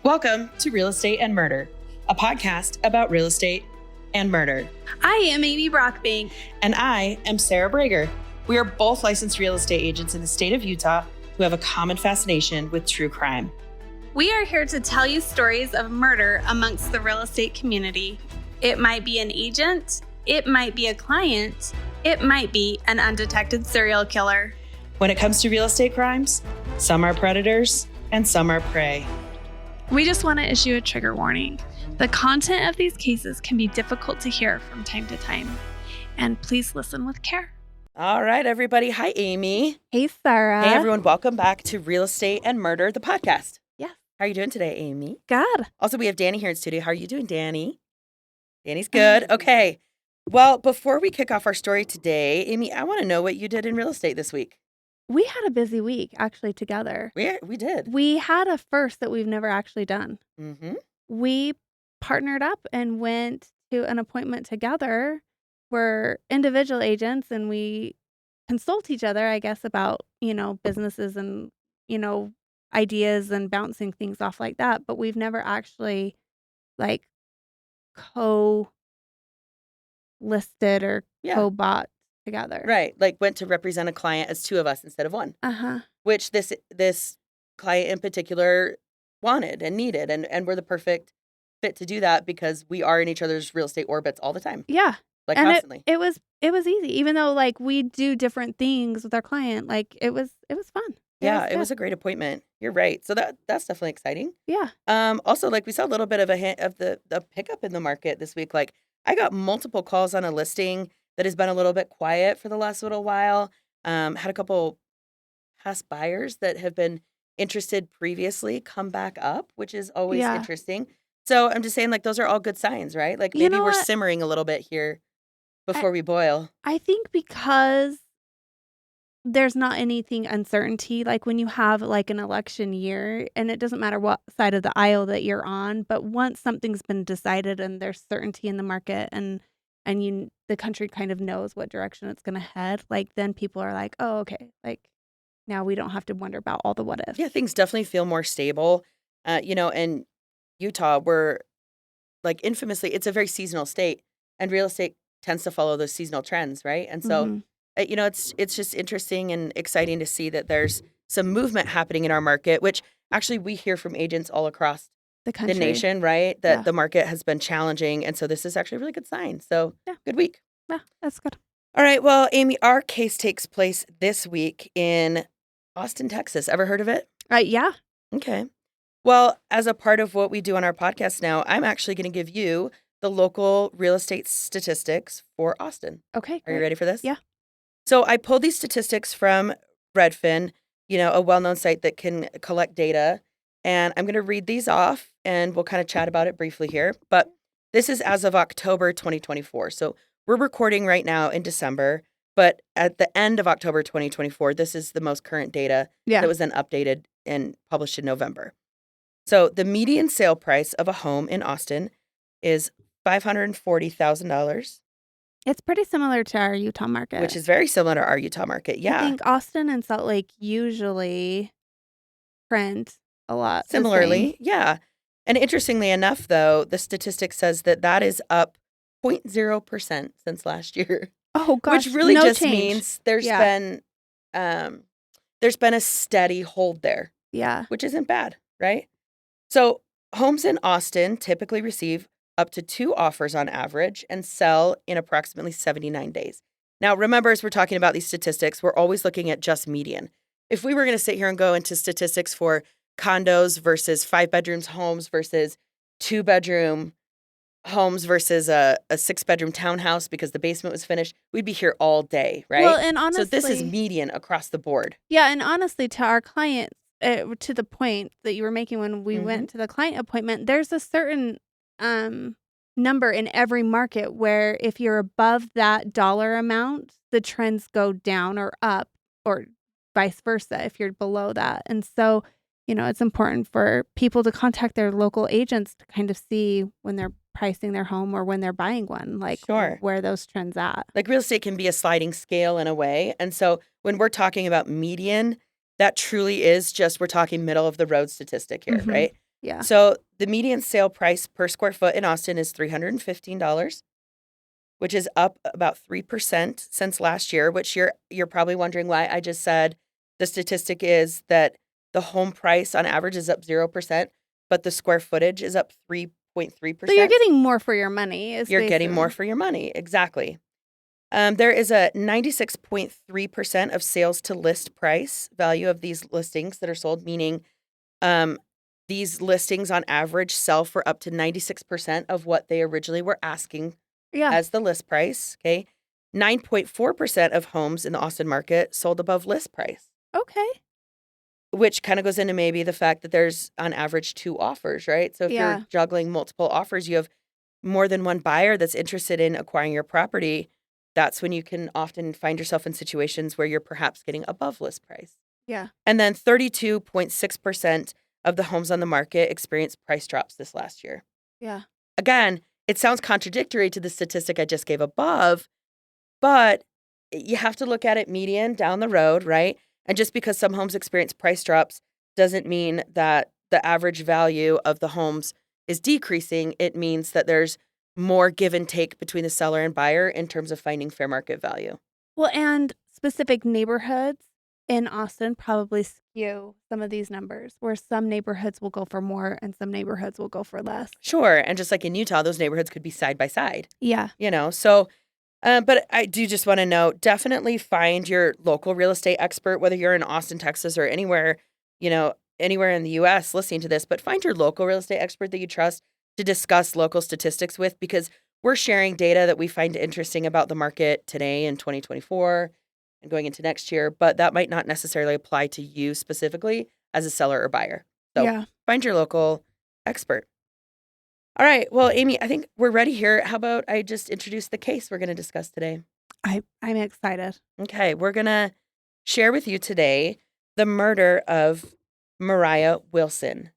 Welcome to Real Estate and Murder, a podcast about real estate and murder. I am Amy Brockbank. And I am Sarah Brager. We are both licensed real estate agents in the state of Utah who have a common fascination with true crime. We are here to tell you stories of murder amongst the real estate community. It might be an agent, it might be a client, it might be an undetected serial killer. When it comes to real estate crimes, some are predators and some are prey. We just want to issue a trigger warning. The content of these cases can be difficult to hear from time to time, and please listen with care. All right, everybody. Hi, Amy. Hey, Sarah. Hey, everyone. Welcome back to Real Estate and Murder, the podcast. Yeah. How are you doing today, Amy? Good. Also, we have Danny here in studio. How are you doing, Danny? Danny's good. Okay. Well, before we kick off our story today, Amy, I want to know what you did in real estate this week. We had a busy week, actually, together. We did. We had a first that we've never actually done. Mm-hmm. We partnered up and went to an appointment together. We're individual agents and we consult each other, I guess, about, businesses and, ideas and bouncing things off like that. But we've never actually co-listed or co-bought together. Right. Went to represent a client as two of us instead of one. Uh-huh. Which this client in particular wanted and needed. And we're the perfect fit to do that because we are in each other's real estate orbits all the time. Yeah. And constantly. It was easy, even though we do different things with our client. It was fun. It was a great appointment. You're right. So that's definitely exciting. Yeah. Also, we saw a little bit of a hint of the pickup in the market this week. I got multiple calls on a listing that has been a little bit quiet for the last little while. Had a couple past buyers that have been interested previously come back up, which is always interesting. So I'm just saying, those are all good signs, right? Maybe we're simmering a little bit here before we boil. I think because there's not anything uncertainty, when you have an election year, and it doesn't matter what side of the aisle that you're on, but once something's been decided and there's certainty in the market and the country kind of knows what direction it's going to head, then people are like, oh, okay, now we don't have to wonder about all the what ifs. Yeah, things definitely feel more stable. In Utah, we're infamously, it's a very seasonal state, and real estate tends to follow those seasonal trends, right? And so, it's just interesting and exciting to see that there's some movement happening in our market, which actually we hear from agents all across the nation, right? That the market has been challenging. And so this is actually a really good sign. So good week. Yeah, that's good. All right. Well, Amy, our case takes place this week in Austin, Texas. Ever heard of it? Yeah. Okay. Well, as a part of what we do on our podcast now, I'm actually going to give you the local real estate statistics for Austin. Okay. Are you ready for this? Yeah. So I pulled these statistics from Redfin, a well-known site that can collect data. And I'm going to read these off and we'll kind of chat about it briefly here. But this is as of October 2024. So we're recording right now in December. But at the end of October 2024, this is the most current data that was then updated and published in November. So the median sale price of a home in Austin is $540,000. It's pretty similar to our Utah market. Which is very similar to our Utah market, yeah. I think Austin and Salt Lake usually trend a lot similarly, yeah. And interestingly enough, though, the statistic says that is up 0.0% since last year. Oh gosh, which really just change. Means there's been a steady hold there. Yeah, which isn't bad, right? So homes in Austin typically receive up to 2 offers on average and sell in approximately 79 days. Now, remember, as we're talking about these statistics, we're always looking at just median. If we were going to sit here and go into statistics for condos versus 5-bedroom homes versus 2-bedroom homes versus a 6-bedroom townhouse because the basement was finished, we'd be here all day, right? Well, and honestly, so this is median across the board. Yeah, and honestly, to our clients, to the point that you were making when we went to the client appointment, there's a certain number in every market where if you're above that dollar amount, the trends go down or up, or vice versa if you're below that. And so, it's important for people to contact their local agents to kind of see when they're pricing their home or when they're buying one, where those trends at. Real estate can be a sliding scale in a way. And so when we're talking about median, that truly is just, we're talking middle of the road statistic here, right? Yeah. So the median sale price per square foot in Austin is $315, which is up about 3% since last year, which you're probably wondering why I just said the statistic is that the home price on average is up 0%, but the square footage is up 3.3%. So you're getting more for your money. You're getting more for your money. Exactly. There is a 96.3% of sales to list price value of these listings that are sold, meaning these listings on average sell for up to 96% of what they originally were asking as the list price. Okay. 9.4% of homes in the Austin market sold above list price. Okay. Which kind of goes into maybe the fact that there's on average 2 offers, right? So if you're juggling multiple offers, you have more than one buyer that's interested in acquiring your property. That's when you can often find yourself in situations where you're perhaps getting above list price. Yeah. And then 32.6% of the homes on the market experienced price drops this last year. Yeah. Again, it sounds contradictory to the statistic I just gave above, but you have to look at it median down the road, right? And just because some homes experience price drops doesn't mean that the average value of the homes is decreasing. It means that there's more give and take between the seller and buyer in terms of finding fair market value. Well, and specific neighborhoods in Austin probably skew some of these numbers, where some neighborhoods will go for more and some neighborhoods will go for less. Sure. And just like in Utah, those neighborhoods could be side by side. Yeah. So, but I do just want to note, definitely find your local real estate expert, whether you're in Austin, Texas, or anywhere, anywhere in the U.S. listening to this, but find your local real estate expert that you trust to discuss local statistics with, because we're sharing data that we find interesting about the market today in 2024 and going into next year, but that might not necessarily apply to you specifically as a seller or buyer. So find your local expert. All right. Well, Amy, I think we're ready here. How about I just introduce the case we're going to discuss today? I'm excited. Okay. We're going to share with you today the murder of Moriah Wilson.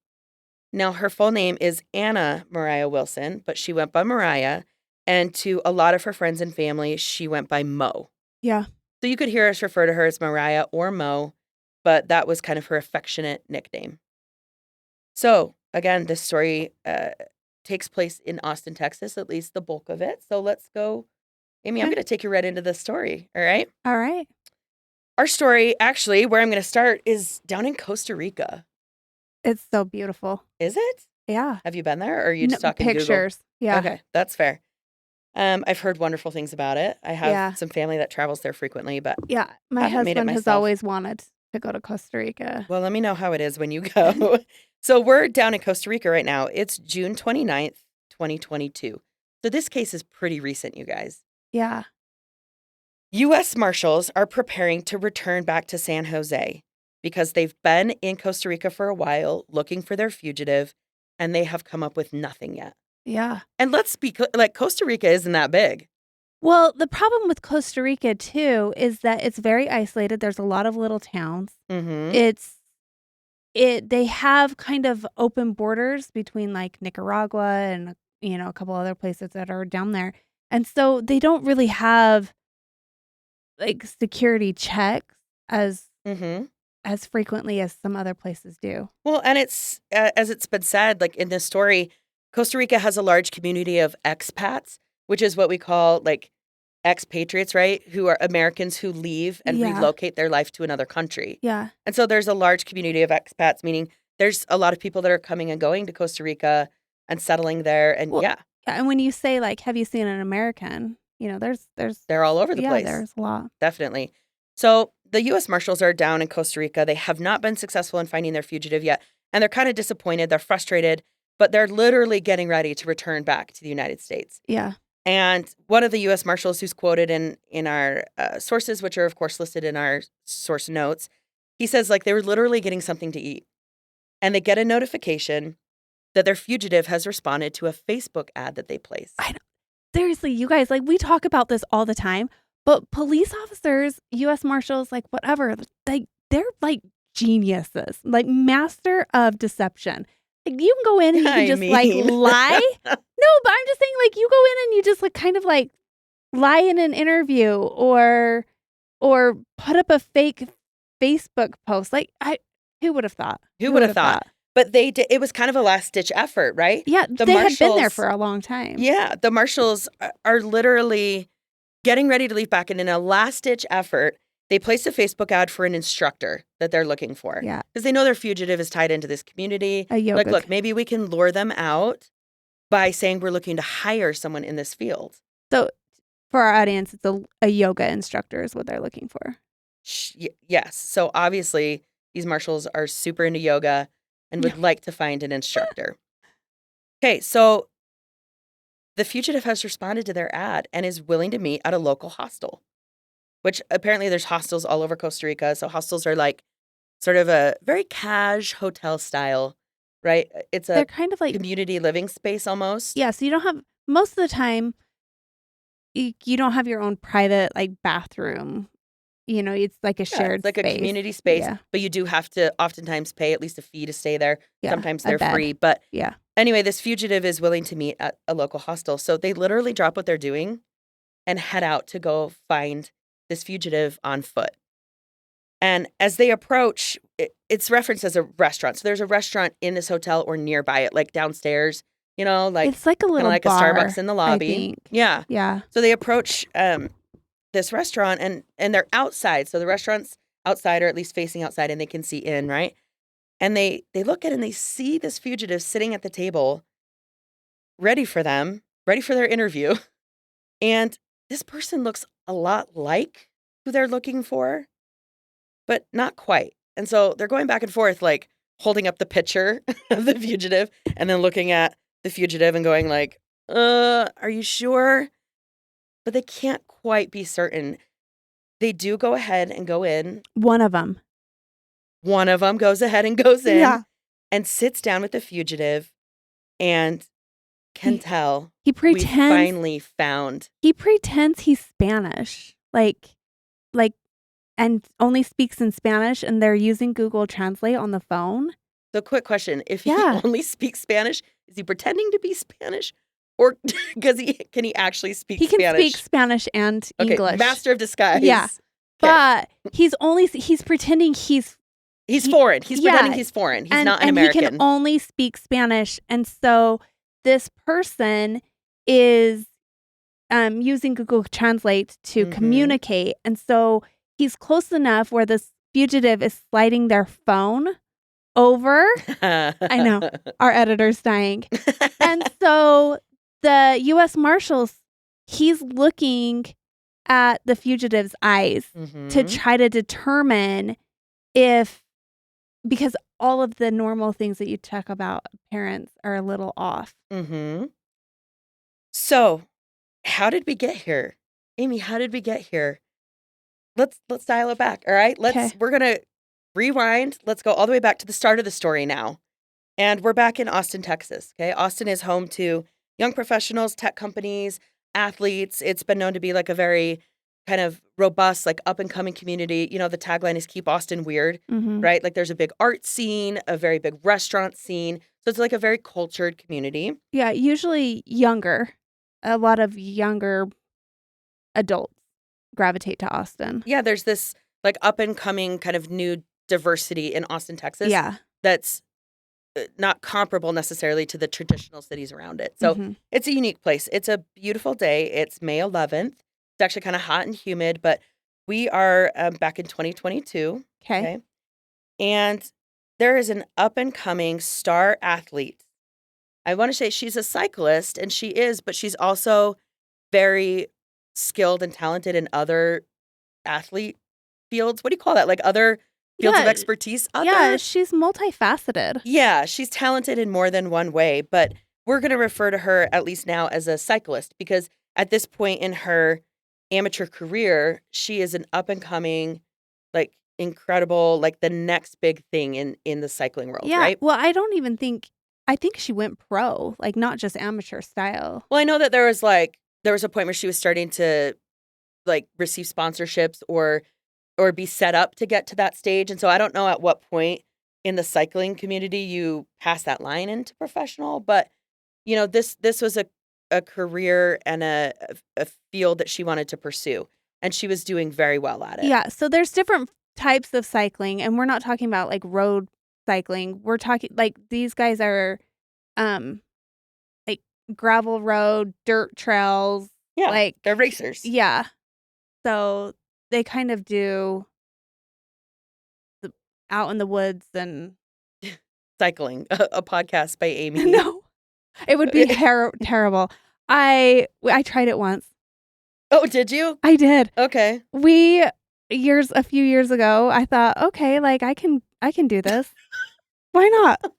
Now, her full name is Anna Moriah Wilson, but she went by Moriah. And to a lot of her friends and family, she went by Mo. Yeah. So you could hear us refer to her as Moriah or Mo, but that was kind of her affectionate nickname. So, again, this story takes place in Austin, Texas, at least the bulk of it. So let's go. Amy, I'm going to take you right into the story. All right? All right. Our story, actually, where I'm going to start is down in Costa Rica. It's so beautiful. Is it? Yeah. Have you been there, or are you just talking pictures? Google? Yeah. Okay, that's fair. I've heard wonderful things about it. I have some family that travels there frequently, but my husband has always wanted to go to Costa Rica. Well, let me know how it is when you go. So we're down in Costa Rica right now. It's June 29th, 2022. So this case is pretty recent, you guys. Yeah. U.S. Marshals are preparing to return back to San Jose because they've been in Costa Rica for a while looking for their fugitive, and they have come up with nothing yet. Yeah. And let's be like, Costa Rica isn't that big. Well, the problem with Costa Rica, too, is that it's very isolated. There's a lot of little towns. Mm-hmm. They have kind of open borders between like Nicaragua and, a couple other places that are down there. And so they don't really have like security checks as frequently as some other places do. Well, and it's, as it's been said, like in this story, Costa Rica has a large community of expats, which is what we call like expatriates, right? Who are Americans who leave and relocate their life to another country. Yeah. And so there's a large community of expats, meaning there's a lot of people that are coming and going to Costa Rica and settling there. And yeah. And when you say like, have you seen an American? They're all over the place. There's a lot. Definitely. So the U.S. Marshals are down in Costa Rica. They have not been successful in finding their fugitive yet. And they're kind of disappointed. They're frustrated, but they're literally getting ready to return back to the United States. Yeah. And one of the U.S. Marshals who's quoted in our sources, which are, of course, listed in our source notes, he says, like, they were literally getting something to eat. And they get a notification that their fugitive has responded to a Facebook ad that they placed. I know. Seriously, you guys, like, we talk about this all the time, but police officers, U.S. Marshals, like, whatever, they're like geniuses, like master of deception. Like, you can go in and you can just like lie. No, but I'm just saying, like, you go in and you just like kind of like lie in an interview or put up a fake Facebook post. Like, who would have thought? Who would have thought? But they did, it was kind of a last ditch effort, right? Yeah, The they had been there marshals, for a long time. yeah, the marshals are literally getting ready to leave back, and in a last ditch effort, they placed a Facebook ad for an instructor that they're looking for Yeah, because they know their fugitive is tied into this community. a Like, yoga. look, maybe we can lure them out by saying we're looking to hire someone in this field. So for our audience, it's a yoga instructor is what they're looking for. Yes. So obviously, these marshals are super into yoga and would like to find an instructor. Okay, so the fugitive has responded to their ad and is willing to meet at a local hostel, which apparently there's hostels all over Costa Rica. So hostels are like sort of a very cash hotel style, right? It's They're a kind of like, community living space almost. yeah, so you don't have, most of the time, you don't have your own private like bathroom. You know, it's like a Yeah, shared it's like a space. community space, Yeah, but you do have to oftentimes pay at least a fee to stay there. yeah, Sometimes a they're bed. free. But Yeah. anyway, this fugitive is willing to meet at a local hostel. So they literally drop what they're doing and head out to go find this fugitive on foot. And as they approach, it's referenced as a restaurant. So there's a restaurant in this hotel or nearby it, like downstairs, like It's like a kind of little like a bar, Starbucks in the I lobby. think. Yeah. Yeah. So they approach this restaurant and they're outside. So the restaurant's outside or at least facing outside and they can see in, right? And they look at it and they see this fugitive sitting at the table, ready for them, ready for their interview. And this person looks a lot like who they're looking for, but not quite. And so they're going back and forth, like holding up the picture of the fugitive and then looking at the fugitive and going like, are you sure? But they can't quite be certain. They do go ahead and go in. One of them. One of them goes ahead and goes in Yeah. and sits down with the fugitive and can tell He we pretends finally found. he pretends he's Spanish. Like and only speaks in Spanish, and they're using Google Translate on the phone. So quick question, if he Yeah. only speaks Spanish, is he pretending to be Spanish? Or can he actually speak He can Spanish? speak Spanish and Okay, English. master of disguise. Yeah. Okay. But he's pretending He's foreign. He's pretending yeah, he's foreign. He's and, not an and American. he can only speak Spanish. And so this person is using Google Translate to communicate. And so he's close enough where this fugitive is sliding their phone over. I know. Our editor's dying. And so the U.S. Marshals, he's looking at the fugitive's eyes to try to determine because all of the normal things that you check about parents are a little off. So, how did we get here? Amy, how did we get here? Let's dial it back, all right? We're going to rewind. Let's go all the way back to the start of the story now. And we're back in Austin, Texas, okay? Austin is home to young professionals, tech companies, athletes. It's been known to be like a very kind of robust, like up and coming community. The tagline is keep Austin weird, right? Like there's a big art scene, a very big restaurant scene. So it's like a very cultured community. Yeah, usually younger. A lot of younger adults gravitate to Austin. Yeah, there's this like up and coming kind of new diversity in Austin, Texas. Yeah. That's not comparable necessarily to the traditional cities around it. So it's a unique place. It's a beautiful day. It's May 11th. It's actually kind of hot and humid, but we are back in 2022. Okay. And there is an up and coming star athlete. I want to say she's a cyclist, and she is, but she's also very skilled and talented in other athlete fields. What do you call that? Like other fields of expertise? Yeah, she's multifaceted. Yeah, she's talented in more than one way, but we're going to refer to her, at least now, as a cyclist because at this point in her amateur career, she is an up-and-coming, like, incredible, like, the next big thing in the cycling world, right? Well, I think she went pro, like, not just amateur style. Well, I know that there was a point where she was starting to, like, receive sponsorships or be set up to get to that stage. And so I don't know at what point in the cycling community you pass that line into professional, but this was a career and a field that she wanted to pursue, and she was doing very well at it. Yeah, so there's different types of cycling, and we're not talking about like road cycling. We're talking like these guys are like gravel road, dirt trails. Yeah, Like they're racers. yeah. So they kind of do the out in the woods and Cycling, a podcast by Amy. no. It would be terrible. I tried it once. Oh, did you? I did. Okay. A few years ago, I thought, okay, like I can do this. Why not?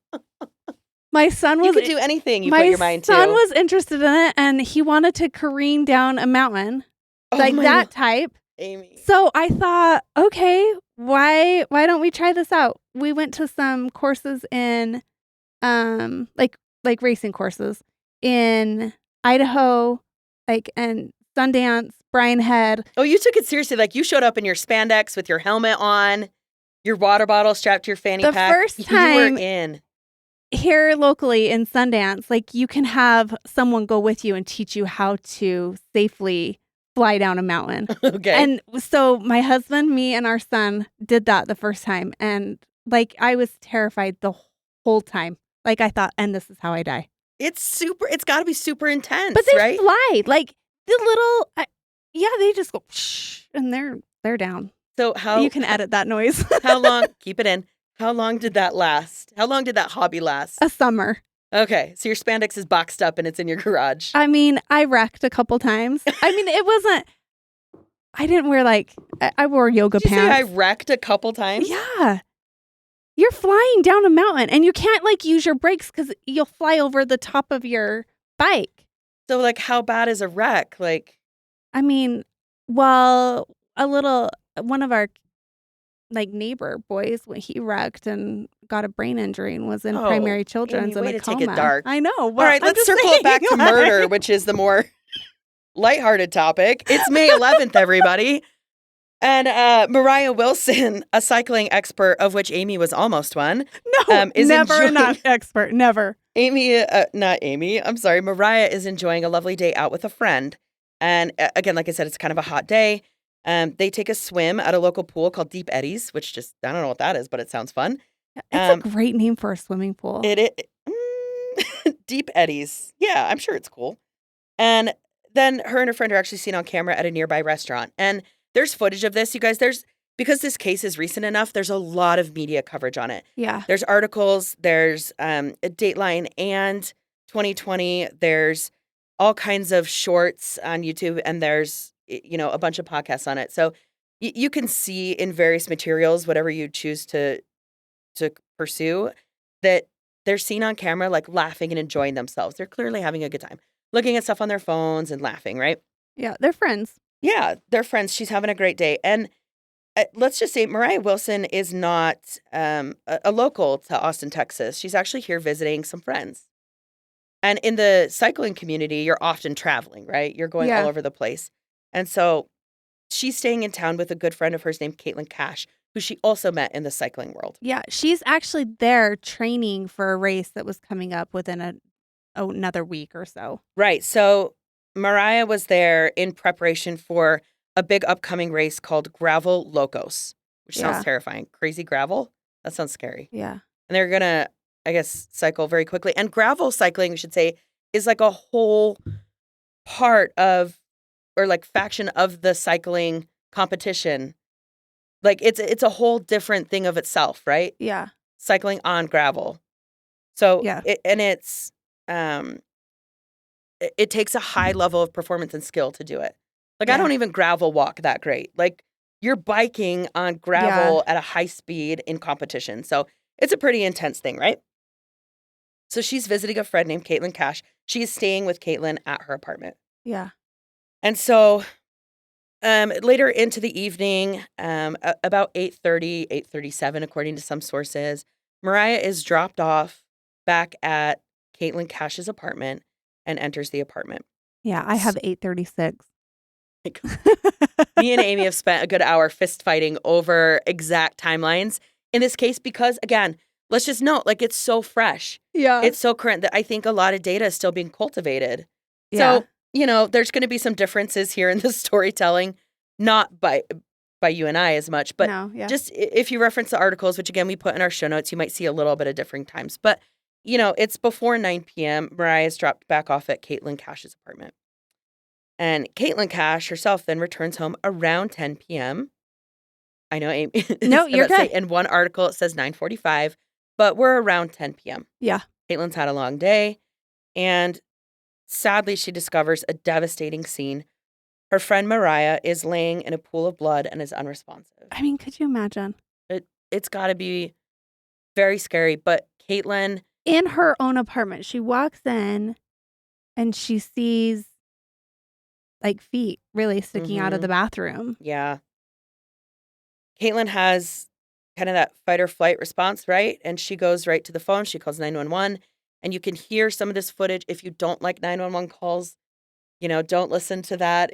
My son was You could do anything you put my your mind to. son was interested in it, and he wanted to careen down a mountain, Oh like my that Lo- type. Amy. So I thought, okay, why don't we try this out? We went to some courses in, like racing courses in Idaho, like and Sundance, Bryan Head. Oh, you took it seriously. Like you showed up in your spandex with your helmet on, your water bottle strapped to your fanny The pack. first You time were in. here locally in Sundance, like you can have someone go with you and teach you how to safely fly down a mountain. Okay. And so my husband, me, and our son did that the first time. And like I was terrified the whole time. Like I thought, and this is how I die. It's got to be super intense, But they right? fly. Like the little, they just go, psh, and they're down. So You can edit that noise. how long, keep it in. How long did that last? How long did that hobby last? A summer. Okay. So your spandex is boxed up and it's in your garage. I mean, I wrecked a couple times. I mean, it wasn't, I didn't wear I wore yoga Did you pants. say I wrecked a couple times? Yeah. You're flying down a mountain and you can't use your brakes because you'll fly over the top of your bike. So like how bad is a wreck? Like, I mean, well, one of our neighbor boys, when he wrecked and got a brain injury and was in primary children's Amy, in way a to coma. take it dark. I know. Well, all right, let's circle it back to murder, which is the more lighthearted topic. It's May 11th, everybody. And Moriah Wilson, a cycling expert, of which Amy was almost one. No, is never enjoying- not expert. Never. Not Amy. I'm sorry. Moriah is enjoying a lovely day out with a friend. And again, like I said, it's kind of a hot day. They take a swim at a local pool called Deep Eddies, which I don't know what that is, but it sounds fun. It's a great name for a swimming pool. Deep Eddies. Yeah, I'm sure it's cool. And then her and her friend are actually seen on camera at a nearby restaurant. And there's footage of this, you guys. Because this case is recent enough, there's a lot of media coverage on it. Yeah. There's articles, there's a Dateline and 2020. There's all kinds of shorts on YouTube, and there's a bunch of podcasts on it. So you can see in various materials, whatever you choose to pursue, that they're seen on camera like laughing and enjoying themselves. They're clearly having a good time, looking at stuff on their phones and laughing, right? Yeah, they're friends. Yeah, they're friends. She's having a great day. And let's just say Moriah Wilson is not a local to Austin, Texas. She's actually here visiting some friends. And in the cycling community, you're often traveling, right? You're going all over the place. And so she's staying in town with a good friend of hers named Caitlin Cash, who she also met in the cycling world. Yeah, she's actually there training for a race that was coming up within another week or so. Right. So Moriah was there in preparation for a big upcoming race called Gravel Locos, which sounds terrifying. Crazy gravel? That sounds scary. Yeah. And they're going to, I guess, cycle very quickly. And gravel cycling, we should say, is like a whole part of, or like faction of the cycling competition. Like it's a whole different thing of itself, right? Yeah. Cycling on gravel. So, it takes a high level of performance and skill to do it. Like, I don't even gravel walk that great. Like, you're biking on gravel at a high speed in competition. So it's a pretty intense thing, right? So she's visiting a friend named Caitlin Cash. She's staying with Caitlin at her apartment. Yeah. And so later into the evening, about 8:30, 8:37, according to some sources, Moriah is dropped off back at Caitlin Cash's apartment and enters the apartment. Yeah, I have 8:36. Me and Amy have spent a good hour fist fighting over exact timelines in this case because, again, let's just note, like, it's so fresh. Yeah. It's so current that I think a lot of data is still being cultivated. Yeah. So, there's going to be some differences here in the storytelling, not by you and I as much. But No, yeah. just if you reference the articles, which again we put in our show notes, you might see a little bit of differing times. But, it's before 9 p.m. Mariah's dropped back off at Caitlin Cash's apartment. And Caitlin Cash herself then returns home around 10 p.m. I know Amy No, is you're about to say good. in one article it says 9:45, but we're around 10 p.m. Yeah. Caitlin's had a long day, and sadly she discovers a devastating scene. Her friend Moriah is laying in a pool of blood and is unresponsive. I mean, could you imagine? It's got to be very scary, but Caitlin, In her own apartment, she walks in and she sees like feet really sticking out of the bathroom. yeah. Caitlin has kind of that fight or flight response, right? And she goes right to the phone. She calls 911, and you can hear some of this footage. If you don't like 911 calls, don't listen to that.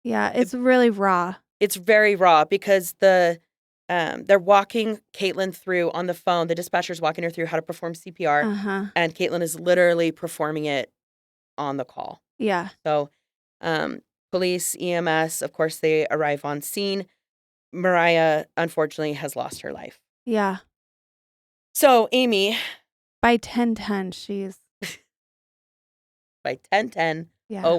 Yeah, it's really raw. It's very raw because they're walking Caitlin through on the phone. The dispatcher's walking her through how to perform CPR, Uh-huh. and Caitlin is literally performing it on the call. Yeah. So, police, EMS, of course, they arrive on scene. Moriah, unfortunately, has lost her life. Yeah. So, Amy, By 10:10, she's by 10:10:01, yeah.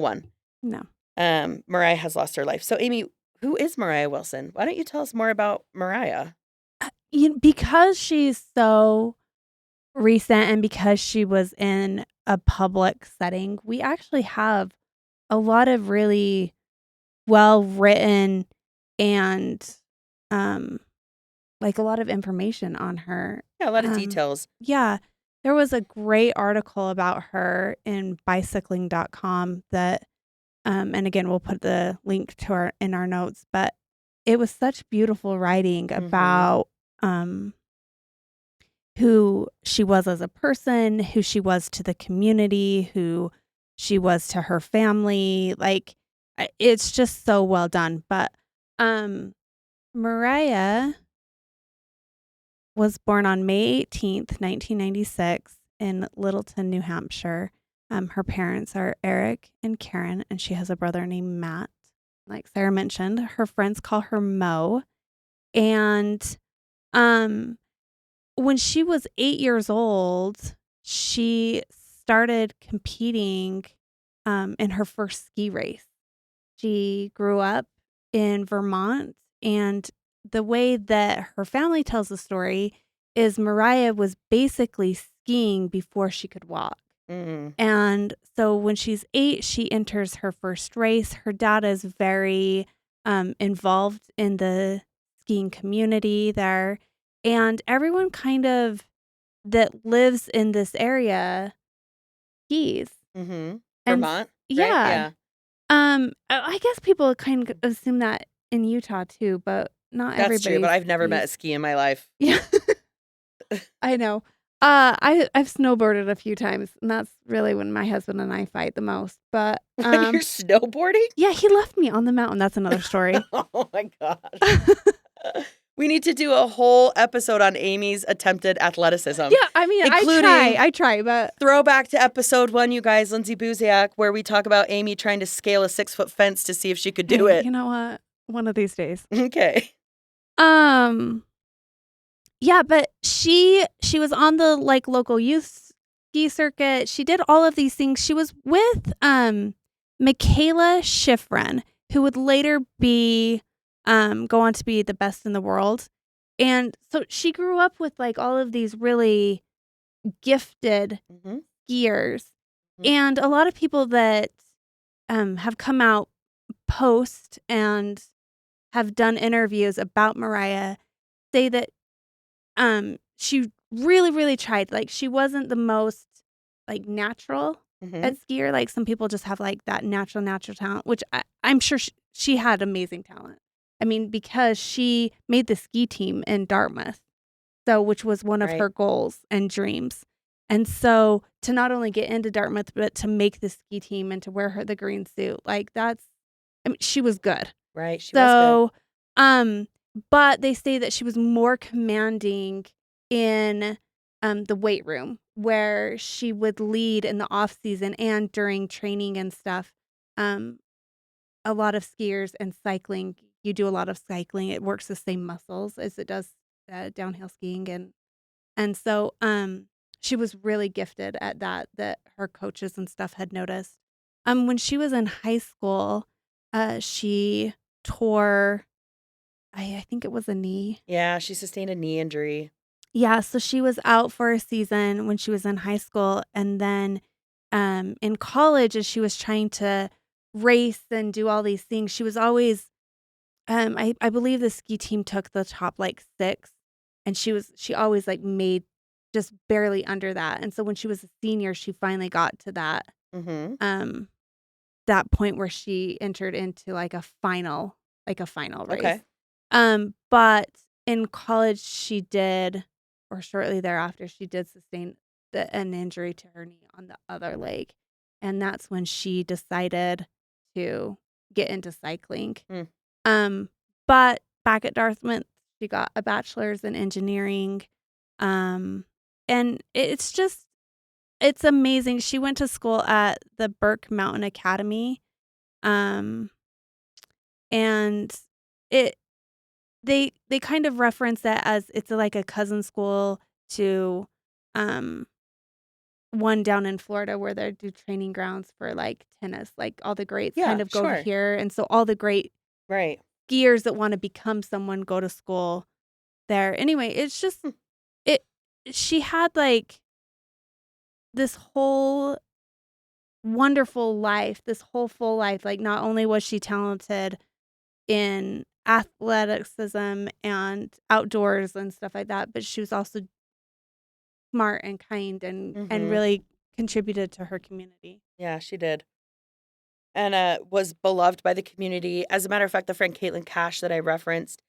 No. Moriah has lost her life. So, Amy, who is Moriah Wilson? Why don't you tell us more about Moriah? Because she's so recent and because she was in a public setting, we actually have a lot of really well written and like a lot of information on her. Yeah, a lot of details. Yeah. There was a great article about her in bicycling.com that and again we'll put the link to in our notes, but it was such beautiful writing about who she was as a person, who she was to the community, who she was to her family. Like, it's just so well done. But Moriah was born on May 18th, 1996 in Littleton, New Hampshire. Her parents are Eric and Karen, and she has a brother named Matt. Like Sarah mentioned, her friends call her Mo. And when she was 8 years old, she started competing in her first ski race. She grew up in Vermont, and the way that her family tells the story is Moriah was basically skiing before she could walk. And so when she's 8, she enters her first race. Her dad is very involved in the skiing community there. And everyone kind of that lives in this area skis. Vermont? Right? Yeah. I guess people kind of assume that in Utah too, but not everybody. That's true, but I've never met a ski in my life. Yeah. I know. I've snowboarded a few times, and that's really when my husband and I fight the most. But When you're snowboarding? yeah, he left me on the mountain. That's another story. Oh my gosh. We need to do a whole episode on Amy's attempted athleticism. Yeah, I mean, I try, but throwback to episode 1, you guys, Lindsay Buziak, where we talk about Amy trying to scale a 6-foot fence to see if she could do it. You know what? One of these days. Okay. Yeah, but she was on the like local youth ski circuit. She did all of these things. She was with Michaela Schifrin, who would later be go on to be the best in the world. And so she grew up with like all of these really gifted skiers. And a lot of people that have come out post and have done interviews about Moriah say that she really, really tried. Like, she wasn't the most like natural at skier. Like, some people just have like that natural talent, which I'm sure she had amazing talent. I mean, because she made the ski team in Dartmouth, so which was one of her goals and dreams. And so to not only get into Dartmouth, but to make the ski team and to wear the green suit, like she was good. Right. She was good. But they say that she was more commanding in the weight room, where she would lead in the off season and during training and stuff. A lot of skiers and cycling you do a lot of cycling, it works the same muscles as it does downhill skiing, and so she was really gifted at that her coaches and stuff had noticed. When she was in high school, she tore, I think it was a knee. Yeah, she sustained a knee injury. Yeah, so she was out for a season when she was in high school, and then in college, as she was trying to race and do all these things, she was always I believe the ski team took the top like 6, and she always like made just barely under that. And so when she was a senior, she finally got to Mm-hmm. that point where she entered into like a final race. Okay. But in college she did, or shortly thereafter, she did sustain an injury to her knee on the other leg. And that's when she decided to get into cycling. Mm. But back at Dartmouth, she got a bachelor's in engineering. And it's amazing. She went to school at the Burke Mountain Academy. And it they kind of reference that as it's like a cousin school to one down in Florida where they do training grounds for like tennis. Like all the greats Yeah, kind of go sure. here, and so all the great Right. skiers that want to become someone go to school there. Anyway, it's just it she had like this whole wonderful life, this whole full life. Like not only was she talented in athleticism and outdoors and stuff like that, but she was also smart and kind and Mm-hmm. really contributed to her community. Yeah, she did. And was beloved by the community. As a matter of fact, the friend Caitlin Cash that I referenced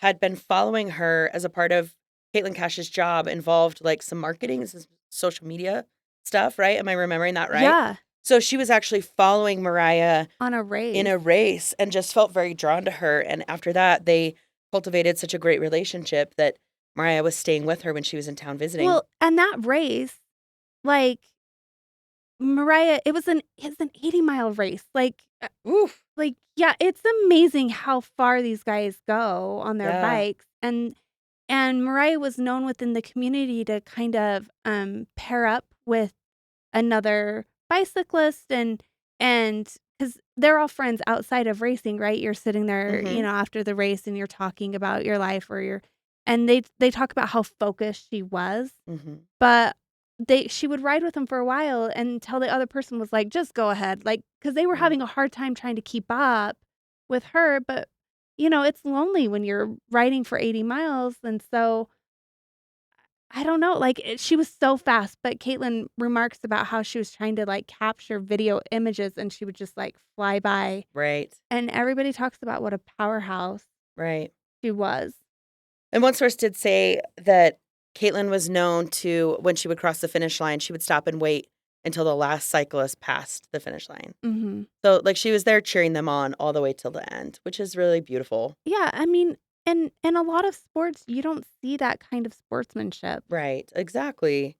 had been following her as a part of Caitlin Cash's job involved like some marketing and some social media stuff, right? Am I remembering that right? Yeah, So she was actually following Moriah on a in race. a race and just felt very drawn to her. And after that, they cultivated such a great relationship that Moriah was staying with her when she was in town visiting. Well, and that race, like Moriah, it's an 80-mile race. Oof. Yeah, it's amazing how far these guys go on their Yeah. bikes. And Moriah was known within the community to kind of pair up with another bicyclist and because they're all friends outside of racing, right? You're sitting there, Mm-hmm. after the race, and you're talking about your life and they talk about how focused she was, Mm-hmm. but she would ride with them for a while until the other person was like, just go ahead, like, because they were Right. having a hard time trying to keep up with her. But it's lonely when you're riding for 80 miles, and so I don't know, like, she was so fast. But Caitlin remarks about how she was trying to, like, capture video images, and she would just, like, fly by, Right. and everybody talks about what a powerhouse Right. she was. And one source did say that Caitlin was known to, when she would cross the finish line, she would stop and wait until the last cyclist passed the finish line. Mhm. So, like, she was there cheering them on all the way till the end, which is really beautiful. Yeah, I mean, and in a lot of sports, you don't see that kind of sportsmanship. Right. Exactly.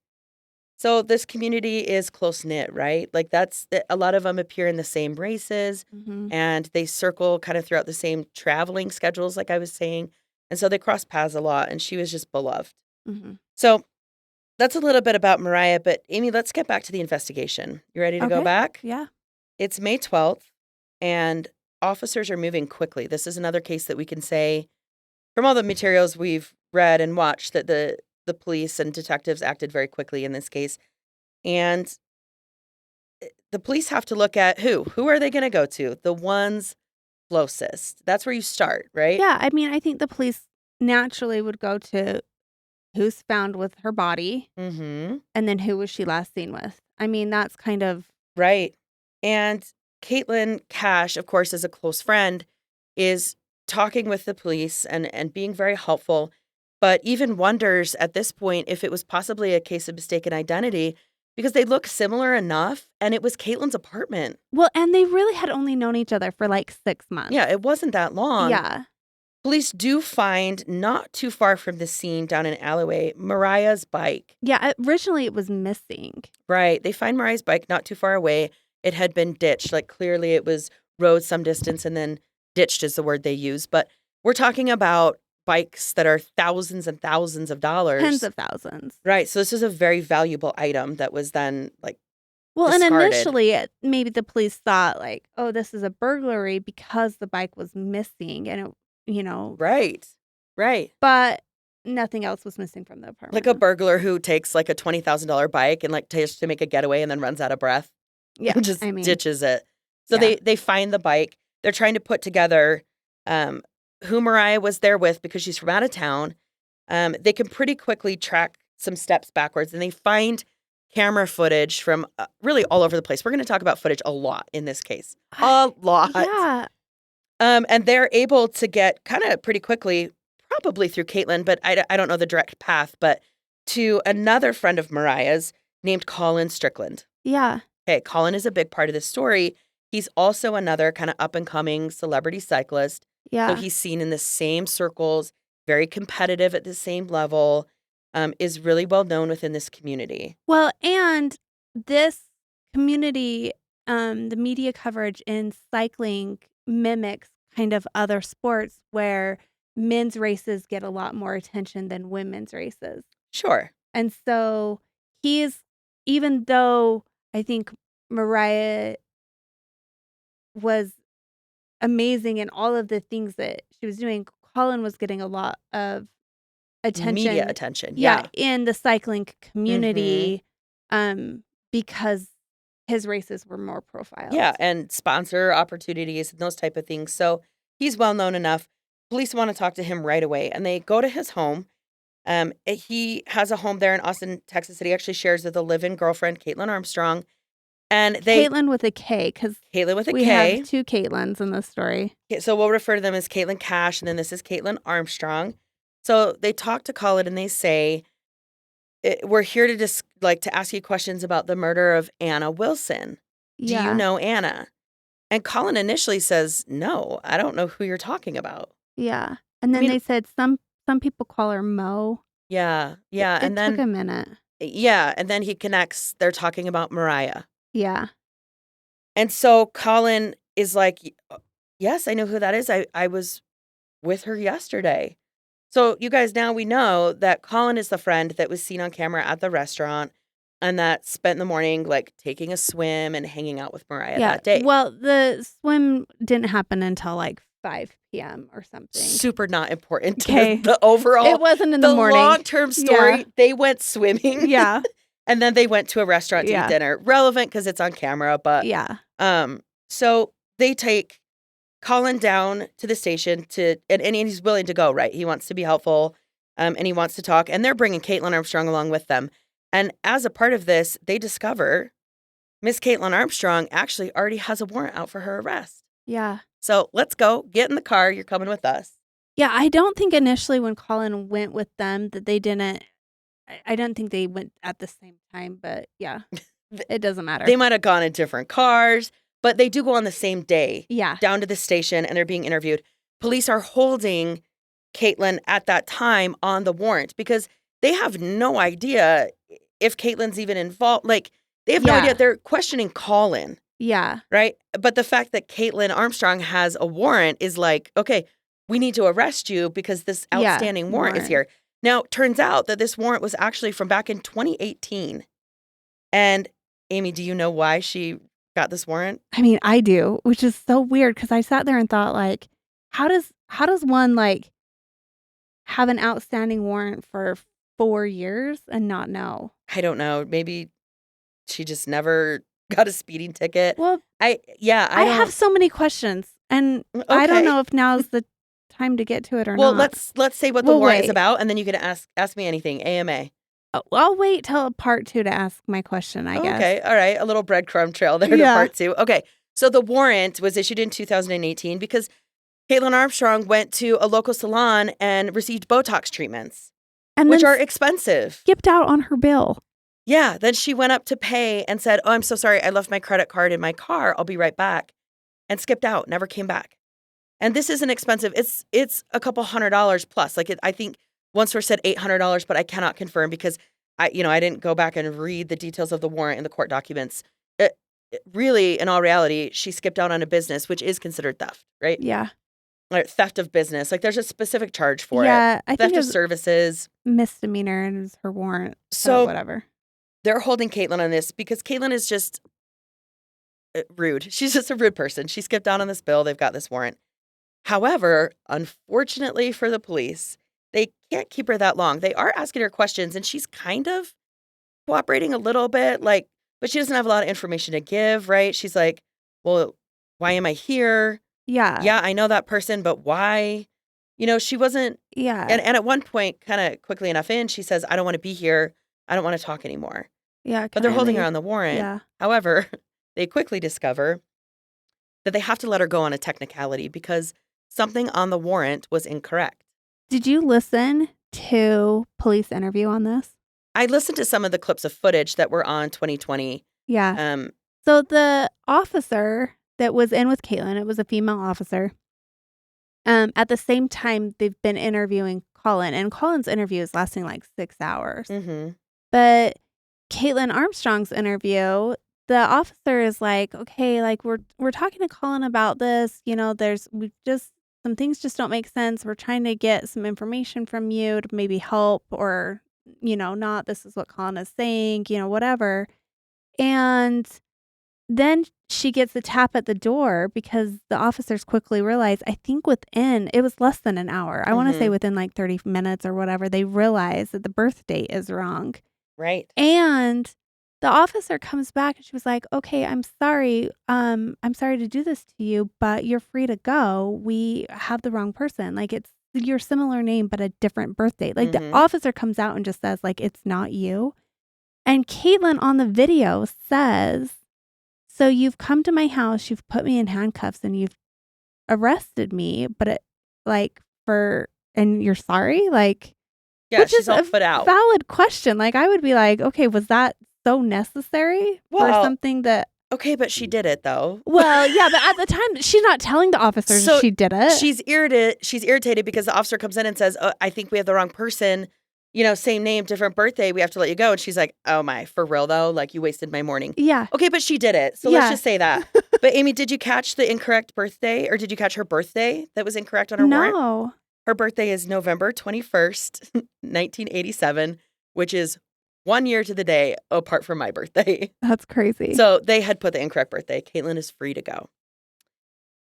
So, this community is close knit, right? Like, a lot of them appear in the same races Mhm. and they circle kind of throughout the same traveling schedules, like I was saying. And so they cross paths a lot, and she was just beloved. Mhm. So, that's a little bit about Moriah, but Amy, let's get back to the investigation. You ready to go Okay. back? Yeah. It's May 12th, and officers are moving quickly. This is another case that we can say, from all the materials we've read and watched, that the police and detectives acted very quickly in this case. And the police have to look at who? Who are they going to go to? The ones closest. That's where you start, right? Yeah, I mean, I think the police naturally would go to who's found with her body, Mm-hmm. and then who was she last seen with. I mean, that's kind of Right. And Caitlin Cash, of course, as a close friend, is talking with the police and being very helpful, but even wonders at this point if it was possibly a case of mistaken identity because they look similar enough and it was Caitlin's apartment. well, and they really had only known each other for like 6 months. Yeah, it wasn't that long. Yeah. Police do find, not too far from the scene down an alleyway, Moriah's bike. Yeah, originally it was missing. Right. They find Moriah's bike not too far away. It had been ditched. Like, clearly it was rode some distance and then ditched is the word they use, but we're talking about bikes that are thousands and thousands of dollars. Tens of thousands. Right. So this is a very valuable item that was then Well, and discarded. initially, maybe the police thought like, oh, this is a burglary because the bike was missing and it, Right. Right. but nothing else was missing from the apartment. Like a burglar who takes like a $20,000 bike and takes to make a getaway and then runs out of breath. Yeah. Just ditches it. So they find the bike. They're trying to put together who Moriah was there with because she's from out of town. They can pretty quickly track some steps backwards, and they find camera footage from really all over the place. We're going to talk about footage a lot in this case. A lot. Yeah. And they're able to get kind of pretty quickly, probably through Caitlin, but I don't know the direct path, but to another friend of Moriah's named Colin Strickland. Yeah. Okay, Colin is a big part of this story. He's also another kind of up-and-coming celebrity cyclist. Yeah. So he's seen in the same circles, very competitive at the same level, is really well known within this community. Well, and this community, the media coverage in cycling mimics kind of other sports where men's races get a lot more attention than women's races. Sure. And so even though I think Moriah was amazing in all of the things that she was doing, Colin was getting a lot of attention. Media attention. Yeah. In the cycling community, because his races were more profiled. Yeah, and sponsor opportunities and those type of things. So he's well known enough. Police want to talk to him right away, and they go to his home. He has a home there in Austin, Texas, that he actually shares with a live-in girlfriend, Caitlin Armstrong. And Caitlin with a K, because Caitlin with a we K. have two Caitlins in this story. So we'll refer to them as Caitlin Cash, and then this is Caitlin Armstrong. So they talk to Colin, and they say, "We're here to to ask you questions about the murder of Anna Wilson. Do you know Anna?" And Colin initially says, "No, I don't know who you're talking about." Yeah, and then they said some people call her Mo. Yeah, yeah, It took a minute. Yeah, and then he connects. They're talking about Moriah. Yeah. And so Colin is like, "Yes, I know who that is. I was with her yesterday." So you guys, now we know that Colin is the friend that was seen on camera at the restaurant and that spent the morning taking a swim and hanging out with Moriah that day. Well, the swim didn't happen until 5 p.m. or something. Super not important to Okay. the overall. It wasn't in the morning. The long-term story, Yeah. they went swimming. Yeah. And then they went to a restaurant to eat dinner. Relevant because it's on camera, but Yeah. so they take Colin down to the station and he's willing to go, right? He wants to be helpful, and he wants to talk, and they're bringing Caitlin Armstrong along with them. And as a part of this, they discover Miss Caitlin Armstrong actually already has a warrant out for her arrest. Yeah. So let's go. Get in the car. You're coming with us. Yeah, I don't think initially when Colin went with them that they didn't. I don't think they went at the same time, but yeah, it doesn't matter. They might have gone in different cars, but they do go on the same day. Yeah. Down to the station, and they're being interviewed. Police are holding Caitlin at that time on the warrant because they have no idea if Caitlin's even involved. They have no idea. They're questioning Colin. Yeah. Right? But the fact that Caitlin Armstrong has a warrant is okay, we need to arrest you because this outstanding warrant is here. Now, turns out that this warrant was actually from back in 2018. And Amy, do you know why she got this warrant? I mean, I do, which is so weird because I sat there and thought, how does one have an outstanding warrant for 4 years and not know? I don't know. Maybe she just never got a speeding ticket. Well, I have so many questions, and I don't know if now's the time to get to it or not. Well, let's say what the warrant is about, and then you can ask me anything. AMA. I'll wait till part 2 to ask my question, I guess. Okay, all right. A little breadcrumb trail there to part 2. Okay, so the warrant was issued in 2018 because Caitlin Armstrong went to a local salon and received Botox treatments, which are expensive. Skipped out on her bill. Yeah, then she went up to pay and said, "Oh, I'm so sorry. I left my credit card in my car. I'll be right back," and skipped out, never came back. And this isn't expensive. It's a couple $100 plus. I think one source said $800, but I cannot confirm because I didn't go back and read the details of the warrant in the court documents. Really, in all reality, she skipped out on a business, which is considered theft, right? Yeah. or theft of business. Like there's a specific charge for it. Yeah, I think Theft it of was services. misdemeanor and it was her warrant. So Whatever. they're holding Caitlin on this because Caitlin is just rude. She's just a rude person. She skipped out on this bill. They've got this warrant. However, unfortunately for the police, they can't keep her that long. They are asking her questions, and she's kind of cooperating a little bit, like, but she doesn't have a lot of information to give, right? She's like, well, why am I here? Yeah. Yeah, I know that person, but why? She wasn't. Yeah. And at one point, kind of quickly enough in, she says, I don't want to be here. I don't want to talk anymore. Yeah. But they're holding her on the warrant. Yeah. However, they quickly discover that they have to let her go on a technicality because something on the warrant was incorrect. Did you listen to police interview on this? I listened to some of the clips of footage that were on 2020. Yeah. So the officer that was in with Caitlin, it was a female officer. At the same time, they've been interviewing Colin, and Colin's interview is lasting like 6 hours. Mm-hmm. But Caitlin Armstrong's interview, the officer is like, okay, like we're talking to Colin about this. Some things just don't make sense. We're trying to get some information from you to maybe help or, not this is what Colin is saying, whatever. And then she gets a tap at the door because the officers quickly realize, I think it was less than an hour. I want to say within like 30 minutes or whatever, they realize that the birth date is wrong. Right. And the officer comes back and she was like, okay, I'm sorry. I'm sorry to do this to you, but you're free to go. We have the wrong person. Like it's your similar name, but a different birth date. Like the officer comes out and just says like, it's not you. And Caitlin on the video says, so you've come to my house, you've put me in handcuffs and you've arrested me, but and you're sorry? Like, yeah, which she's is all a put out. Valid question. Like I would be like, okay, was that so necessary for something that... Okay, but she did it though. Well, yeah, but at the time, she's not telling the officers she did it. She's irritated because the officer comes in and says, I think we have the wrong person. Same name, different birthday. We have to let you go. And she's like, oh my, for real though? Like you wasted my morning. Yeah. Okay, but she did it. So let's just say that. But Amy, did you catch the incorrect birthday or did you catch her birthday that was incorrect on her warrant? No. Her birthday is November 21st, 1987, which is 1 year to the day apart from my birthday. That's crazy. So they had put the incorrect birthday. Caitlin is free to go.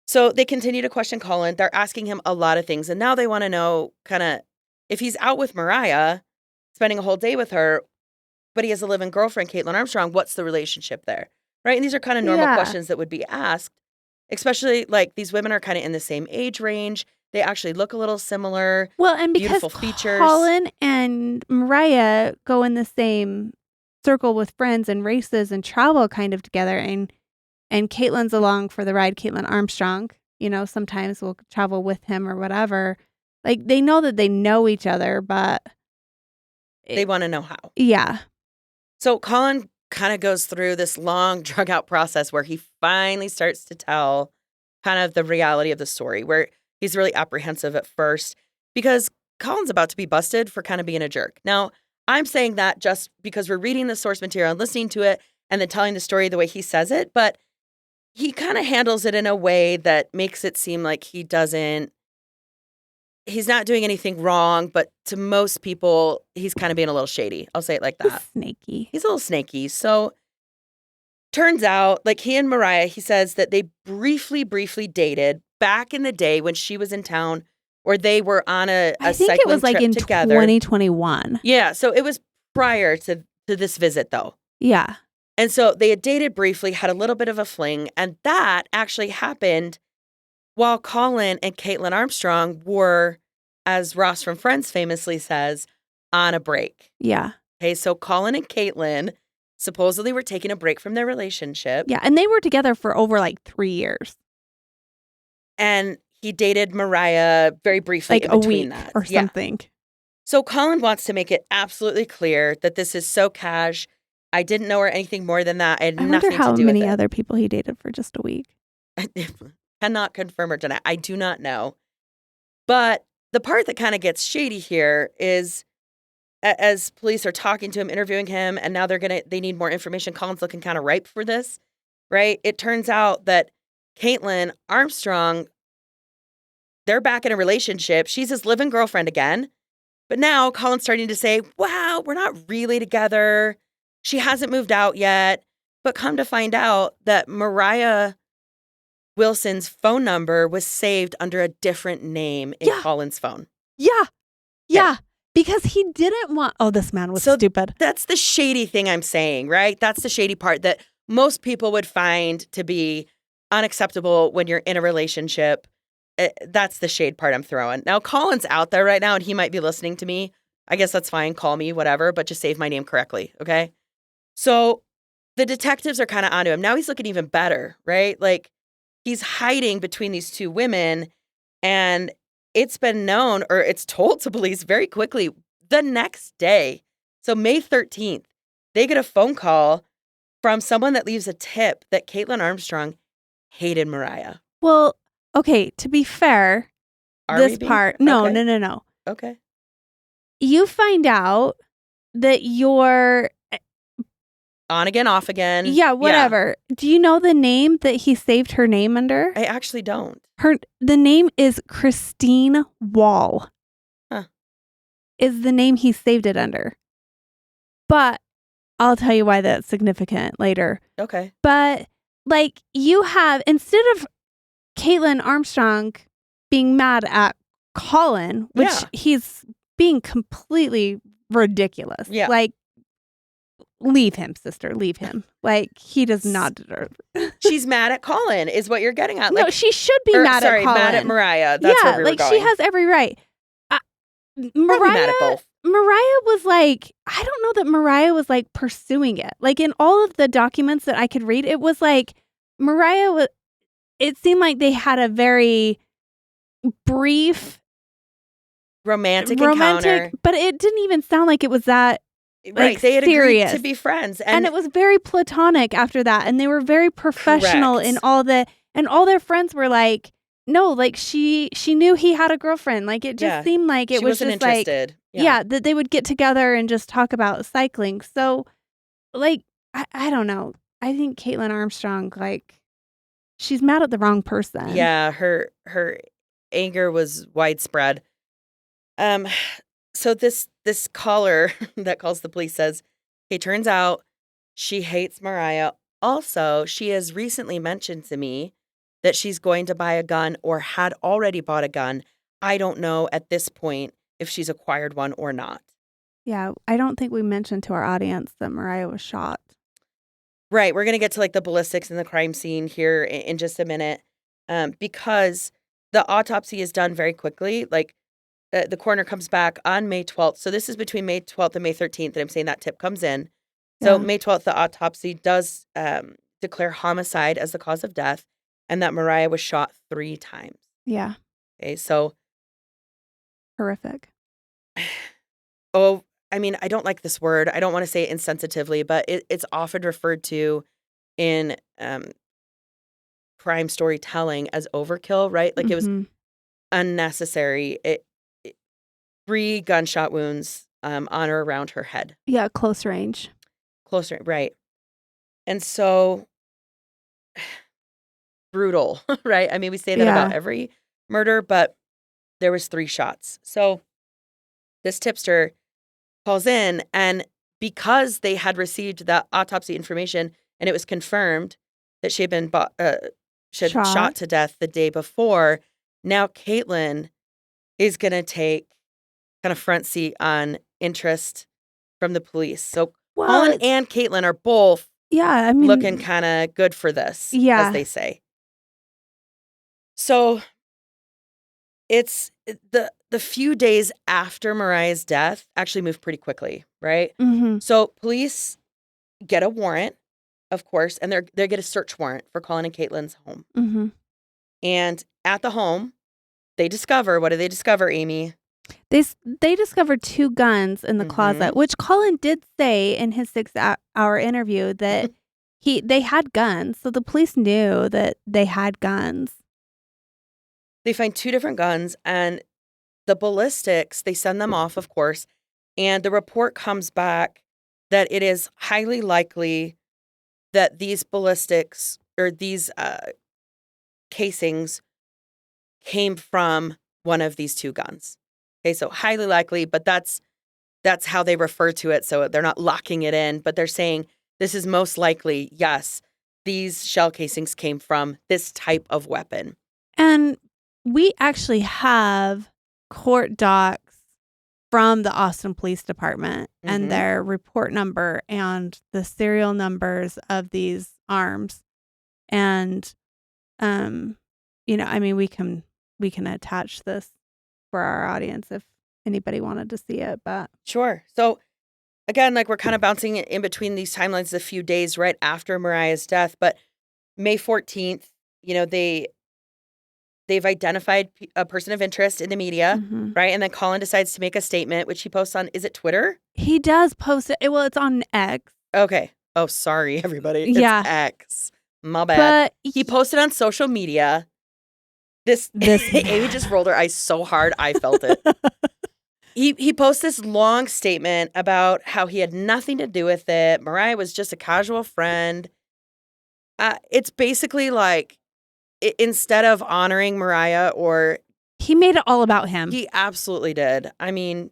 So they continue to question Colin. They're asking him a lot of things. And now they want to know kind of if he's out with Moriah, spending a whole day with her, but he has a live-in girlfriend, Caitlin Armstrong, what's the relationship there? Right? And these are kind of normal questions that would be asked, especially like these women are kind of in the same age range. They actually look a little similar. Well, and because beautiful features. Colin and Moriah go in the same circle with friends and races and travel kind of together, and Caitlin's along for the ride. Caitlin Armstrong, sometimes will travel with him or whatever. Like they know that they know each other, but they want to know how. Yeah. So Colin kind of goes through this long, drug out process where he finally starts to tell kind of the reality of the story, where he's really apprehensive at first because Colin's about to be busted for kind of being a jerk. Now, I'm saying that just because we're reading the source material and listening to it and then telling the story the way he says it, but he kind of handles it in a way that makes it seem like he's not doing anything wrong, but to most people, he's kind of being a little shady. I'll say it like that. Snaky. He's a little snaky. So turns out, like he and Moriah, he says that they briefly dated back in the day when she was in town, or they were on a I think cycling it was like trip in together. 2021. Yeah, so it was prior to this visit, though. Yeah. And so they had dated briefly, had a little bit of a fling, and that actually happened while Colin and Caitlin Armstrong were, as Ross from Friends famously says, on a break. Yeah. Okay, so Colin and Caitlin supposedly were taking a break from their relationship. Yeah, and they were together for over like 3 years. And he dated Moriah very briefly like in a between week that. or something. So Colin wants to make it absolutely clear that this is so cash. I didn't know her anything more than that. I had nothing to do with it. I wonder how many other people he dated for just a week. Cannot confirm or deny. I do not know. But the part that kind of gets shady here is as police are talking to him, interviewing him, and now they need more information. Colin's looking kind of ripe for this, right? It turns out that Caitlin Armstrong they're back in a relationship. She's his live-in girlfriend again. But now Colin's starting to say, wow, we're not really together. She hasn't moved out yet. But come to find out that Moriah Wilson's phone number was saved under a different name in Colin's phone. Yeah. Yeah. Because he didn't want... Oh, this man was stupid. That's the shady thing I'm saying, right? That's the shady part that most people would find to be unacceptable when you're in a relationship. That's the shade part I'm throwing. Now, Colin's out there right now, and he might be listening to me. I guess that's fine. Call me, whatever, but just save my name correctly, okay? So the detectives are kind of onto him. Now he's looking even better, right? Like, he's hiding between these two women, and it's been known, or it's told to police very quickly the next day. So May 13th, they get a phone call from someone that leaves a tip that Caitlin Armstrong hated Moriah. Well, okay, to be fair, No. Okay. You find out that you're... On again, off again. Yeah, whatever. Yeah. Do you know the name that he saved her name under? I actually don't. The name is Christine Wall. Huh. Is the name he saved it under. But I'll tell you why that's significant later. Okay. But like you have, instead of Caitlin Armstrong being mad at Colin, which he's being completely ridiculous. Yeah. Like, leave him, sister. Leave him. Like, he does not deserve it. She's mad at Colin, is what you're getting at. Like, no, she should be mad at Colin. Mad at Moriah. That's where we were going. She has every right. Mad at both. Moriah was like, I don't know that Moriah was like pursuing it. Like, in all of the documents that I could read, it was like Moriah was, it seemed like they had a very brief romantic encounter. But it didn't even sound like it was that right. They had agreed to be friends. And it was very platonic after that. And they were very professional in all their friends were like, no, like she knew he had a girlfriend. Like it just seemed like it was just interested. Like, that they would get together and just talk about cycling. So like, I don't know. I think Caitlin Armstrong, like, she's mad at the wrong person. Yeah. Her anger was widespread. So this caller that calls the police says, hey, turns out she hates Moriah. Also, she has recently mentioned to me that she's going to buy a gun or had already bought a gun. I don't know at this point if she's acquired one or not. Yeah, I don't think we mentioned to our audience that Moriah was shot. Right. We're going to get to like the ballistics and the crime scene here in just a minute because the autopsy is done very quickly. Like, the coroner comes back on May 12th. So this is between May 12th and May 13th. And I'm saying that tip comes in. So May 12th, the autopsy does declare homicide as the cause of death and that Moriah was shot 3 times. Yeah. Okay. So. Horrific. Oh, I mean, I don't like this word. I don't want to say it insensitively, but it's often referred to in crime storytelling as overkill, right? Like it was unnecessary. 3 gunshot wounds on or around her head. Yeah, close range. Right. And so, brutal, right? I mean, we say that about every murder, but there was 3 shots. So this tipster calls in, and because they had received the autopsy information and it was confirmed that she had been shot to death the day before, now Caitlin is going to take kind of front seat on interest from the police. So Colin and Caitlin are both looking kind of good for this, as they say. So it's the few days after Moriah's death actually moved pretty quickly, right? Mm-hmm. So police get a warrant, of course, and they get a search warrant for Colin and Caitlin's home. Mm-hmm. And at the home, they discover, what do they discover, Amy? They discovered 2 guns in the closet, which Colin did say in his 6-hour interview that they had guns. So the police knew that they had guns. They find 2 different guns, and the ballistics, they send them off, of course, and the report comes back that it is highly likely that these ballistics or these casings came from one of these two guns. Okay, so highly likely, but that's how they refer to it. So they're not locking it in, but they're saying this is most likely, yes, these shell casings came from this type of weapon. And we actually have court docs from the Austin Police Department and their report number and the serial numbers of these arms. And, I mean, we can attach this for our audience if anybody wanted to see it, but. Sure. So again, like we're kind of bouncing in between these timelines a few days right after Moriah's death, but May 14th, they've identified a person of interest in the media, right? And then Colin decides to make a statement, which he posts on, is it Twitter? He does post it. Well, it's on X. Okay. Oh, sorry, everybody. It's Yeah. X. My bad. But He posted on social media. This Amy just rolled her eyes so hard, I felt it. He posted this long statement about how he had nothing to do with it. Moriah was just a casual friend. It's basically like, instead of honoring Moriah, or he made it all about him. He absolutely did. I mean,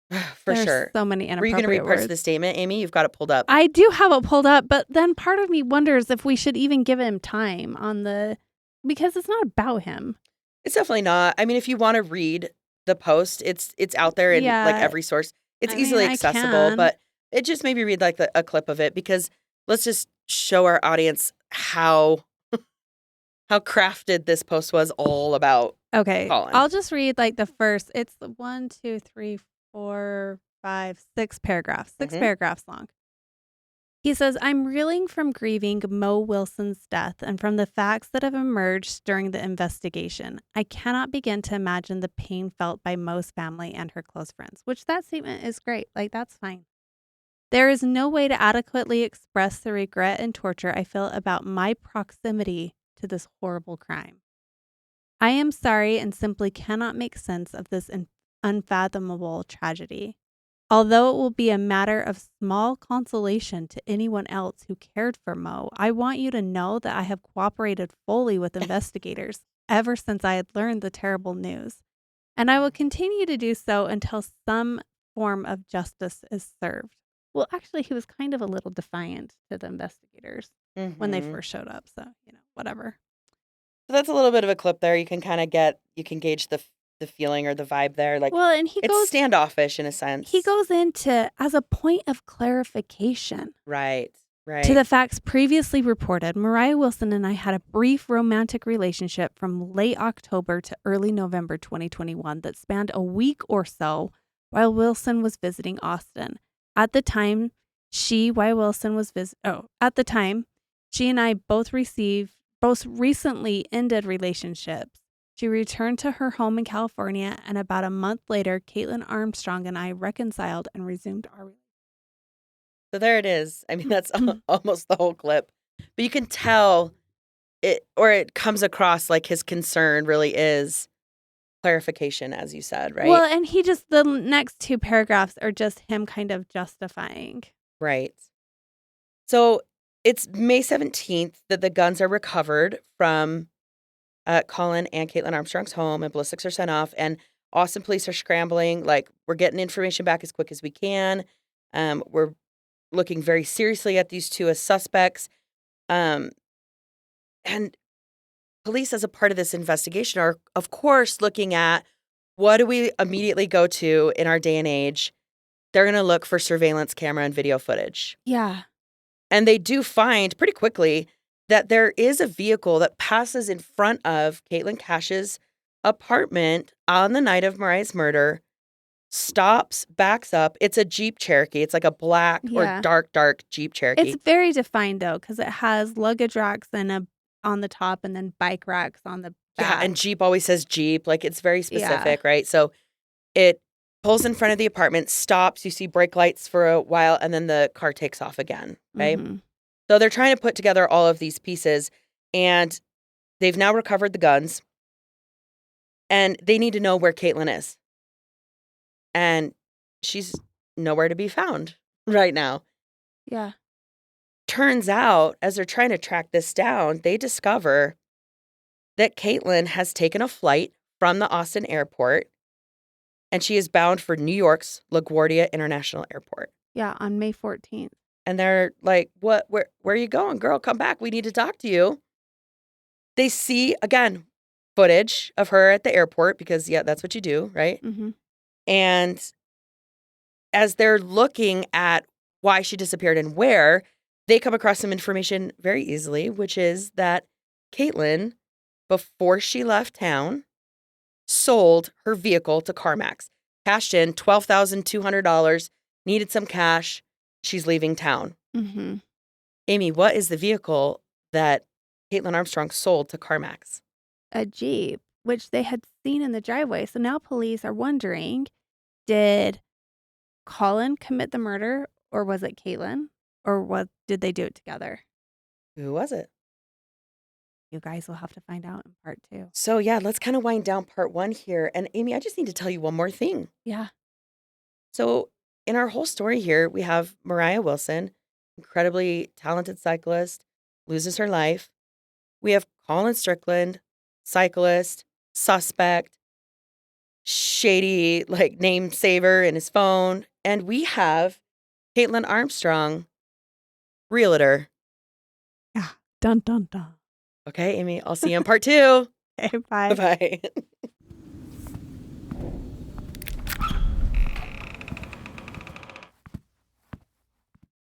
for There's sure. So many inappropriate Were you going to read parts words. of the statement, Amy? You've got it pulled up. I do have it pulled up, but then part of me wonders if we should even give him time because it's not about him. It's definitely not. I mean, if you want to read the post, it's out there in like every source. It's easily accessible, but it just maybe read like a clip of it, because let's just show our audience how crafted this post was all about. Okay, Colin. I'll just read like the first. It's 1, 2, 3, 4, 5, 6 paragraphs. 6 paragraphs long. He says, I'm reeling from grieving Mo Wilson's death and from the facts that have emerged during the investigation. I cannot begin to imagine the pain felt by Mo's family and her close friends, which that statement is great. Like, that's fine. There is no way to adequately express the regret and torture I feel about my proximity to this horrible crime. I am sorry and simply cannot make sense of this unfathomable tragedy. Although it will be a matter of small consolation to anyone else who cared for Mo, I want you to know that I have cooperated fully with investigators ever since I had learned the terrible news, and I will continue to do so until some form of justice is served. Well, actually, he was kind of a little defiant to the investigators when they first showed up, so, whatever. So that's a little bit of a clip there. You can kind of gauge the feeling or the vibe there. Like, well, and it's standoffish in a sense. He goes into, as a point of clarification. Right. To the facts previously reported, Moriah Wilson and I had a brief romantic relationship from late October to early November 2021 that spanned a week or so while Wilson was visiting Austin. At the time, she and I both recently ended relationships. She returned to her home in California, and about a month later, Caitlin Armstrong and I reconciled and resumed our relationship. So there it is. I mean, that's almost the whole clip. But you can tell it comes across like his concern really is clarification, as you said, right? Well, and the next 2 paragraphs are just him kind of justifying. Right. So it's May 17th that the guns are recovered from Colin and Caitlin Armstrong's home, and ballistics are sent off, and Austin police are scrambling. Like, we're getting information back as quick as we can. We're looking very seriously at these two as suspects. And police, as a part of this investigation, are, of course, looking at what do we immediately go to in our day and age. They're going to look for surveillance camera and video footage. Yeah. And they do find pretty quickly that there is a vehicle that passes in front of Caitlin Cash's apartment on the night of Moriah's murder, stops, backs up. It's a Jeep Cherokee. It's like a black or dark Jeep Cherokee. It's very defined, though, because it has luggage racks on the top and then bike racks on the back. Yeah, and Jeep always says Jeep. Like, it's very specific, right? So it pulls in front of the apartment, stops. You see brake lights for a while, and then the car takes off again, right? So they're trying to put together all of these pieces, and they've now recovered the guns, and they need to know where Caitlin is. And she's nowhere to be found right now. Yeah. Turns out, as they're trying to track this down, they discover that Caitlin has taken a flight from the Austin airport and she is bound for New York's LaGuardia International Airport. Yeah, on May 14th. And they're like, "What? Where are you going, girl? Come back. We need to talk to you." They see, again, footage of her at the airport because, yeah, that's what you do, right? Mhm. And as they're looking at why she disappeared and where, they come across some information very easily, which is that Caitlin, before she left town, sold her vehicle to CarMax, cashed in $12,200, needed some cash. She's leaving town. Mhm. Amy, what is the vehicle that Caitlin Armstrong sold to CarMax? A Jeep, which they had seen in the driveway. So now police are wondering, did Colin commit the murder or was it Caitlin? Or did they do it together? Who was it? You guys will have to find out in part 2. So, yeah, let's kind of wind down part 1 here. And Amy, I just need to tell you one more thing. Yeah. So, in our whole story here, we have Moriah Wilson, incredibly talented cyclist, loses her life. We have Colin Strickland, cyclist, suspect, shady, like name saver in his phone. And we have Caitlin Armstrong, realtor. Yeah. Dun dun dun. Okay, Amy, I'll see you in part 2. Okay, bye. Bye.